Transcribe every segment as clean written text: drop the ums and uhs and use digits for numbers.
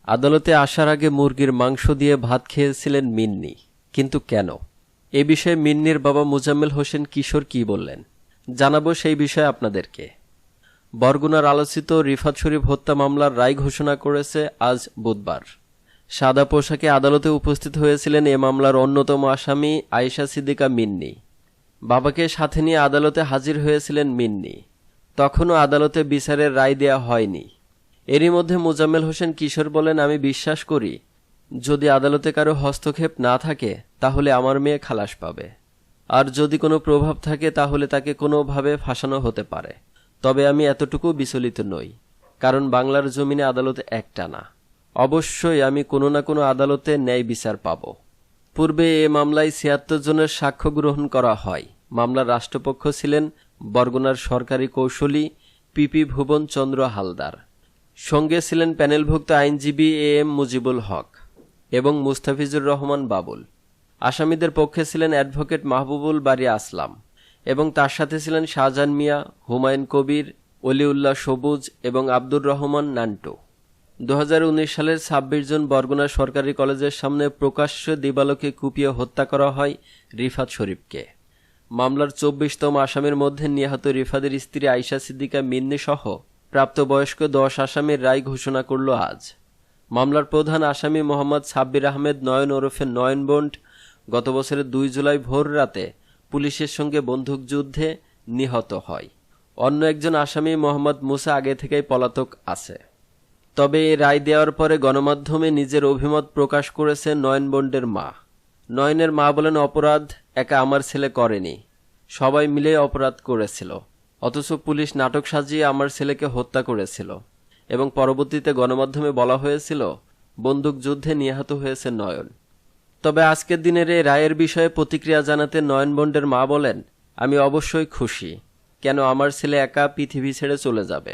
আদালতে আসার আগে মুরগির মাংস দিয়ে ভাত খেয়েছিলেন মিন্নি, কিন্তু কেন? এ বিষয়ে মিন্নির বাবা মোজাম্মেল হোসেন কিশোর কি বললেন, জানাবো সেই বিষয়ে আপনাদেরকে। বরগুনার আলোচিত রিফাত শরীফ হত্যা মামলার রায় ঘোষণা করেছে আজ বুধবার। সাদা পোশাকে আদালতে উপস্থিত হয়েছিলেন এ মামলার অন্যতম আসামি আয়েশা সিদ্দিকা মিন্নি। বাবাকে সাথে নিয়ে আদালতে হাজির হয়েছিলেন মিন্নি। তখনও আদালতে বিচারের রায় দেয়া হয়নি। এরই মধ্যে মোজাম্মেল হোসেন কিশোর বলেন, আমি বিশ্বাস করি যদি আদালতে কারো হস্তক্ষেপ না থাকে তাহলে আমার মেয়ে খালাস পাবে, আর যদি কোনো প্রভাব থাকে তাহলে তাকে কোনোভাবে ফাঁসানো হতে পারে। তবে আমি এতটুকু বিচলিত নই, কারণ বাংলার জমিনে আদালত একটা না। অবশ্যই আমি কোনো না কোনো আদালতে ন্যায় বিচার পাব। পূর্বে এ মামলায় ৭৬ জনের সাক্ষ্য গ্রহণ করা হয়। মামলার রাষ্ট্রপক্ষ ছিলেন বরগুনার সরকারি কৌঁসুলি পিপি ভুবন চন্দ্র হালদার। সঙ্গে ছিলেন প্যানেলভুক্ত আইনজীবী এ এম মুজিবুল হক এবং মুস্তাফিজুর রহমান বাবুল। আসামিদের পক্ষে ছিলেন অ্যাডভোকেট মাহবুবুল বারী আসলাম এবং তার সাথে ছিলেন শাহজাহান মিয়া, হুমায়ুন কবির, অলিউল্লাহ সবুজ এবং আব্দুর রহমান নান্টু। ২০১৯ সালের ২৬ জুন বরগুনা সরকারি কলেজের সামনে প্রকাশ্যে দিবালোকে কুপিয়ে হত্যা করা হয় রিফাত শরীফকে। মামলার ২৪তম আসামির মধ্যে নিহত রিফাতের স্ত্রী আয়েশা সিদ্দিকা মিন্নি সহ প্রাপ্তবয়স্ক ১০ আসামির রায় ঘোষণা করল আজ। মামলার প্রধান আসামি মোহাম্মদ সাব্বির আহমেদ নয়ন ওরফে নয়ন বন্ড গত বছরের ২ জুলাই ভোর রাতে পুলিশের সঙ্গে বন্দুকযুদ্ধে নিহত হয়। অন্য একজন আসামি মোহাম্মদ মুসা আগে থেকেই পলাতক আছে। তবে এই রায় দেওয়ার পরে গণমাধ্যমে নিজের অভিমত প্রকাশ করেছে নয়ন বন্ডের মা। নয়নের মা বলেন, অপরাধ একা আমার ছেলে করেনি, সবাই মিলে অপরাধ করেছিল। অথচ পুলিশ নাটক সাজিয়ে আমার ছেলেকে হত্যা করেছিল এবং পরবর্তীতে গণমাধ্যমে বলা হয়েছিল বন্দুকযুদ্ধে নিহত হয়েছে নয়ন। তবে আজকের দিনের এই রায়ের বিষয়ে প্রতিক্রিয়া জানাতে নয়ন বন্ডের মা বলেন, আমি অবশ্যই খুশি। কেন আমার ছেলে একা পৃথিবী ছেড়ে চলে যাবে?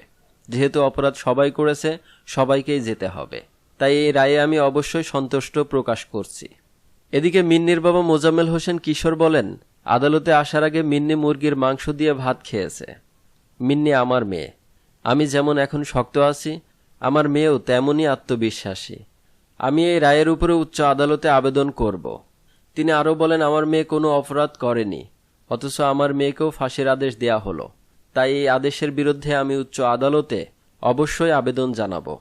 যেহেতু অপরাধ সবাই করেছে, সবাইকেই যেতে হবে, তাই এই রায়ে আমি অবশ্যই সন্তুষ্ট প্রকাশ করছি। এদিকে মিন্নির বাবা মোজাম্মেল হোসেন কিশোর বলেন, আদালতে আসার আগে মিন্নি মুরগির মাংস দিয়ে ভাত খেয়েছে। মিন্নি আমার মেয়ে। আমি যেমন এখন শক্ত আছি, আমার মেয়েও তেমনই আত্মবিশ্বাসী। আমি এই রায়ের উপরে উচ্চ আদালতে আবেদন করব। তিনি আরও বলেন, আমার মেয়ে কোনো অপরাধ করেনি, অথচ আমার মেয়েকেও ফাঁসির আদেশ দেয়া হলো। তাই এই আদেশের বিরুদ্ধে আমি উচ্চ আদালতে অবশ্যই আবেদন জানাবো।